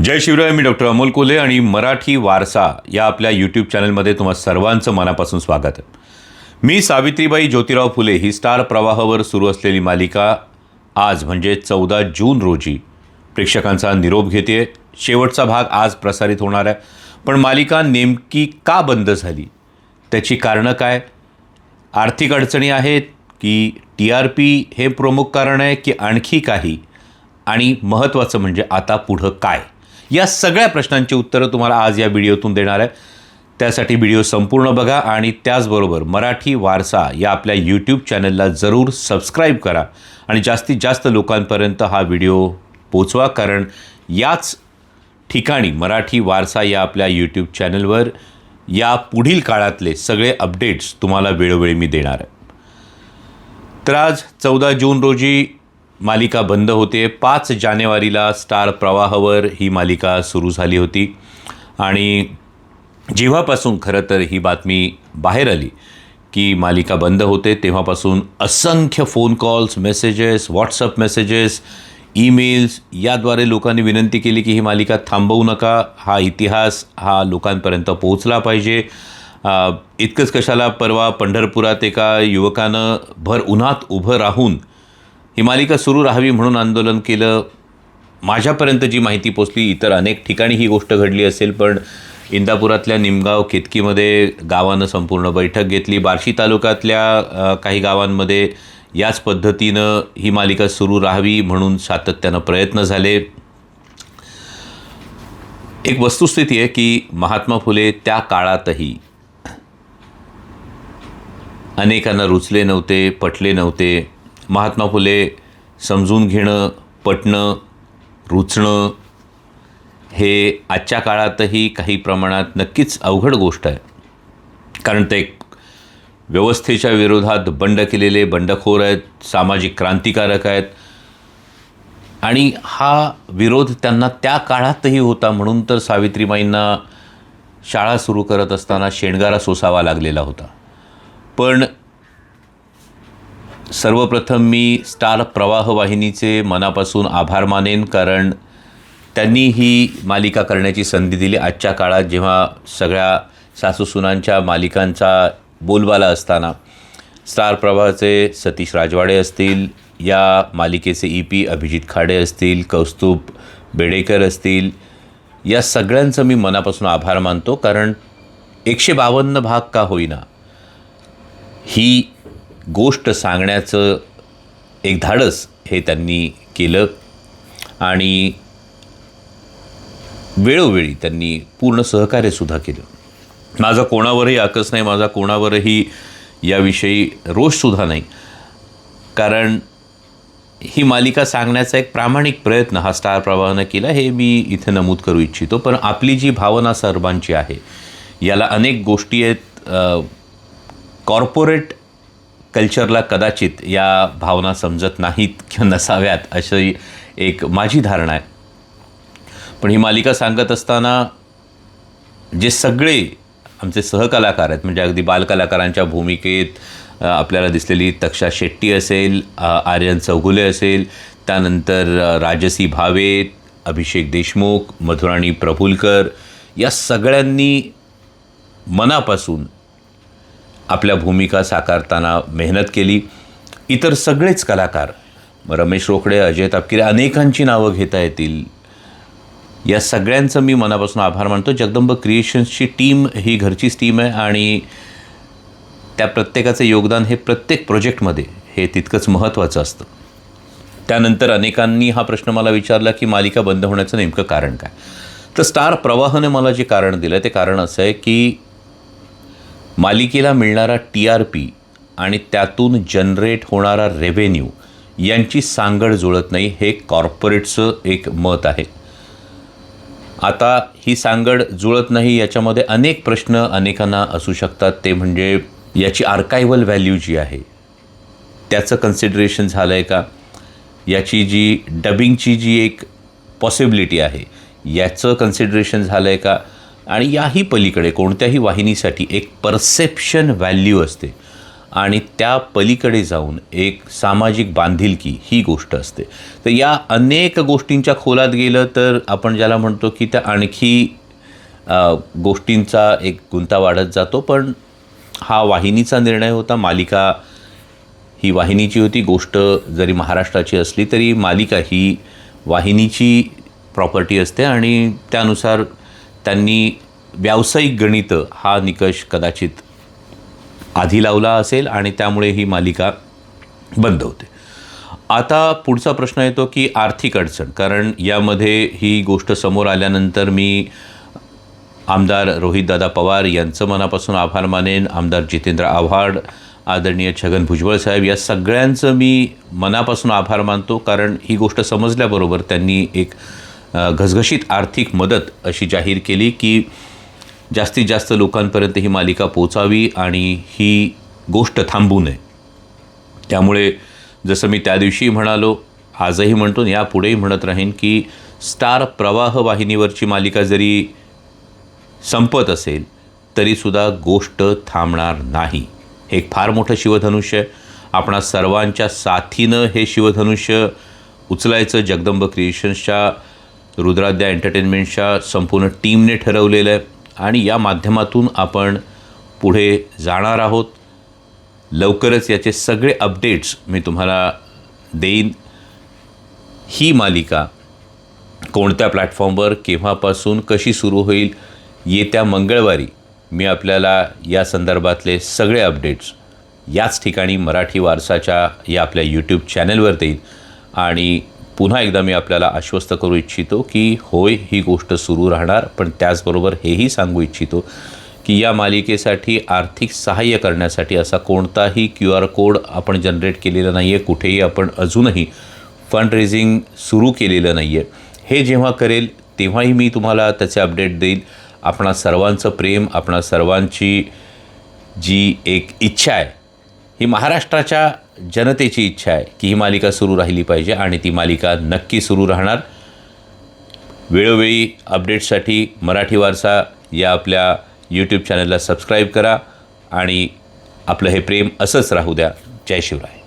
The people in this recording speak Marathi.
जय शिवराय. मी डॉक्टर अमोल कोल्हे आणि मराठी वारसा या आपल्या यूट्यूब चॅनलमध्ये तुम्हा सर्वांचं मनापासून स्वागत आहे. मी सावित्रीबाई ज्योतिराव फुले ही स्टार प्रवाहावर सुरू असलेली मालिका आज म्हणजे 14 जून रोजी प्रेक्षकांचा निरोप घेते. शेवटचा भाग आज प्रसारित होणार आहे. पण मालिका नेमकी का बंद झाली, त्याची कारणं काय, आर्थिक अडचणी आहेत की TRP हे प्रमुख कारण आहे की आणखी काही, आणि महत्त्वाचं म्हणजे आता पुढं काय, या सगळ्या प्रश्नांची उत्तरं तुम्हाला आज या व्हिडिओतून देणार आहे. त्यासाठी व्हिडिओ संपूर्ण बघा आणि त्याचबरोबर मराठी वारसा या आपल्या यूट्यूब चॅनलला जरूर सबस्क्राईब करा आणि जास्तीत जास्त लोकांपर्यंत हा व्हिडिओ पोचवा, कारण याच ठिकाणी मराठी वारसा या आपल्या यूट्यूब चॅनलवर या पुढील काळातले सगळे अपडेट्स तुम्हाला वेळोवेळी मी देणार आहे. तर आज 14 जून रोजी मालिका बंद होते. 5 जानेवारीला स्टार प्रवाहावर ही मालिका सुरू झाली होती आणि जेव्हापासून खरं तर ही बातमी बाहेर आली की मालिका बंद होते तेव्हापासून असंख्य phone calls, messages, WhatsApp messages, emails याद्वारे लोकांनी विनंती केली की ही मालिका थांबवू नका, हा इतिहास हा लोकांपर्यंत पोहोचला पाहिजे. इतकंच कशाला, परवा पंढरपुरात एका युवकानं भर उन्हात उभं राहून ही मालिका सुरू राहावी म्हणून आंदोलन केलं. माझ्यापर्यंत जी माहिती पोचली, इतर अनेक ठिकाणी ही गोष्ट घडली असेल, पण इंदापुरातल्या निमगाव केतकीमध्ये गावानं संपूर्ण बैठक घेतली. बार्शी तालुक्यातल्या काही गावांमध्ये याच पद्धतीनं ही मालिका सुरू राहावी म्हणून सातत्यानं प्रयत्न झाले. एक वस्तुस्थिती आहे की महात्मा फुले त्या काळातही अनेकांना रुचले नव्हते, पटले नव्हते. महात्मा फुले समजून घेणं, पटणं, रुचणं हे आजच्या काळातही काही प्रमाणात नक्कीच अवघड गोष्ट आहे, कारण ते एक व्यवस्थेच्या विरोधात बंड केलेले बंडखोर आहेत, सामाजिक क्रांतिकारक आहेत आणि हा विरोध त्यांना त्या काळातही होता. म्हणून तर सावित्रीबाईंना शाळा सुरू करत असताना शेणगारा सोसावा लागलेला होता. पण सर्वप्रथम मी स्टार प्रवाह वाहिनीचे मनापासून आभार मानेन, कारण त्यांनी ही मालिका करण्याची संधी दिली आजच्या काळात जेव्हा सगळ्या सासूसुनांच्या मालिकांचा बोलबाला असताना. स्टार प्रवाहाचे सतीश राजवाडे असतील, या मालिकेचे EP अभिजित खाडे असतील, कौस्तुभ बेडेकर असतील, या सगळ्यांचं मी मनापासून आभार मानतो, कारण 152 भाग का होईना ही गोष्ट सांगण्याचं एक धाडस हे त्यांनी केलं आणि वेळोवेळी त्यांनी पूर्ण सहकार्यसुद्धा केलं. माझा कोणावरही आकस नाही, माझा कोणावरही याविषयी रोषसुद्धा नाही, कारण ही मालिका सांगण्याचा एक प्रामाणिक प्रयत्न हा स्टार प्रवाहानं केला हे मी इथे नमूद करू इच्छितो. पण आपली जी भावना सर्वांची आहे याला अनेक गोष्टी आहेत. कॉर्पोरेट कल्चरला कदाचित या भावना समजत नाहीत किंवा नसाव्यात अशी एक माझी धारणा आहे. पण ही मालिका सांगत असताना जे सगळे आमचे सहकलाकार आहेत, म्हणजे अगदी बालकलाकारांच्या भूमिकेत आपल्याला दिसलेली तक्षा शेट्टी असेल, आर्यन चौगुले असेल, त्यानंतर राजसी भावे, अभिषेक देशमुख, मधुराणी प्रफुलकर, या सगळ्यांनी मनापासून आपल्या भूमिका साकारताना मेहनत केली. इतर सगळेच कलाकार, रमेश रोकडे, अजय तापकिरे, अनेकांची नावं घेता येतील, या सगळ्यांचं मी मनापासून आभार मानतो. जगदंब क्रिएशन्सची टीम ही घरचीच टीम आहे आणि त्या प्रत्येकाचं योगदान हे प्रत्येक प्रोजेक्टमध्ये हे तितकंच महत्त्वाचं असतं. त्यानंतर अनेकांनी हा प्रश्न मला विचारला की मालिका बंद होण्याचं नेमकं कारण काय. तर स्टार प्रवाहाने मला जे कारण दिलं ते कारण असं आहे की मालिकेला मिळणारा TRP आणि त्यातून जनरेट होणारा रेव्हेन्यू यांची सांगड जुळत नाही, हे कॉर्पोरेटचं एक मत आहे. आता ही सांगड जुळत नाही याच्यामध्ये अनेक प्रश्न अनेकांना असू शकतात. ते म्हणजे याची आर्कायव्हल व्हॅल्यू जी आहे त्याचं कन्सिडरेशन झालं आहे का, याची जी डबिंगची जी एक पॉसिबिलिटी आहे याचं कन्सिडरेशन झालं आहे का, आणि याही पलीकडे कोणत्याही वाहिनीसाठी एक परसेप्शन व्हॅल्यू असते. आणि त्या पलीकडे जाऊन एक सामाजिक बांधिलकी ही गोष्ट असते. तर या अनेक गोष्टींच्या खोलात गेलं तर आपण ज्याला म्हणतो की त्या आणखी गोष्टींचा एक गुंता वाढत जातो. पण हा वाहिनीचा निर्णय होता. मालिका ही वाहिनीची होती. गोष्ट जरी महाराष्ट्राची असली तरी मालिका ही वाहिनीची प्रॉपर्टी असते आणि त्यानुसार त्यांनी व्यावसायिक गणितं हा निकष कदाचित आधी लावला असेल आणि त्यामुळे ही मालिका बंद होते. आता पुढचा प्रश्न येतो की आर्थिक अडचण. कारण यामध्ये ही गोष्ट समोर आल्यानंतर मी आमदार रोहितदादा पवार यांचं मनापासून आभार मानेन, आमदार जितेंद्र आव्हाड, आदरणीय छगन भुजबळ साहेब या सगळ्यांचं मी मनापासून आभार मानतो. कारण ही गोष्ट समजल्याबरोबर त्यांनी एक घसघशीत आर्थिक मदत अशी जाहीर केली की जास्तीत जास्त लोकांपर्यंत ही मालिका पोचावी आणि ही गोष्ट थांबू नये. त्यामुळे जसं मी त्या दिवशी म्हणालो, आजही म्हणतो, यापुढेही म्हणत राहीन की स्टार प्रवाह वाहिनीवरची मालिका जरी संपत असेल तरीसुद्धा गोष्ट थांबणार नाही. हे एक फार मोठं शिवधनुष्य आहे. आपणा सर्वांच्या साथीनं हे शिवधनुष्य उचलायचं जगदंब क्रिएशन्सच्या, रुद्राद्या एंटरटेनमेंटच्या संपूर्ण टीमने ठरवलेलं आहे आणि या माध्यमातून आपण पुढे जाणार आहोत. लवकरच याचे सगळे अपडेट्स मी तुम्हाला देईन. ही मालिका कोणत्या प्लॅटफॉर्मवर केव्हापासून कशी सुरू होईल येत्या मंगळवारी मी आपल्याला या संदर्भातले सगळे अपडेट्स याच ठिकाणी मराठी वारसाच्या या आपल्या यूट्यूब चॅनलवर देईन. आणि पुन्हा एकदा मी आपल्याला आश्वस्त करू इच्छितो की होय, ही गोष्ट सुरू राहणार. पण त्याचबरोबर हेही सांगू इच्छितो की या मालिकेसाठी आर्थिक सहाय्य करण्यासाठी असा कोणताही QR कोड आपण जनरेट केलेला नाही आहे. कुठेही आपण अजूनही फंड रेझिंग सुरू केलेलं नाही आहे. हे जेव्हा करेल तेव्हाही मी तुम्हाला त्याचे अपडेट देईल. आपणा सर्वांचं प्रेम, आपणा सर्वांची जी एक इच्छा आहे, ही महाराष्ट्राच्या जनतेची इच्छा आहे की ही मालिका सुरू राहिली पाहिजे आणि ती मालिका नक्की सुरू राहणार. वेळोवेळी अपडेट्ससाठी मराठी वारसा या आपल्या यूट्यूब चॅनलला सबस्क्राईब करा आणि आपलं हे प्रेम असंच राहू द्या. जय शिवराय.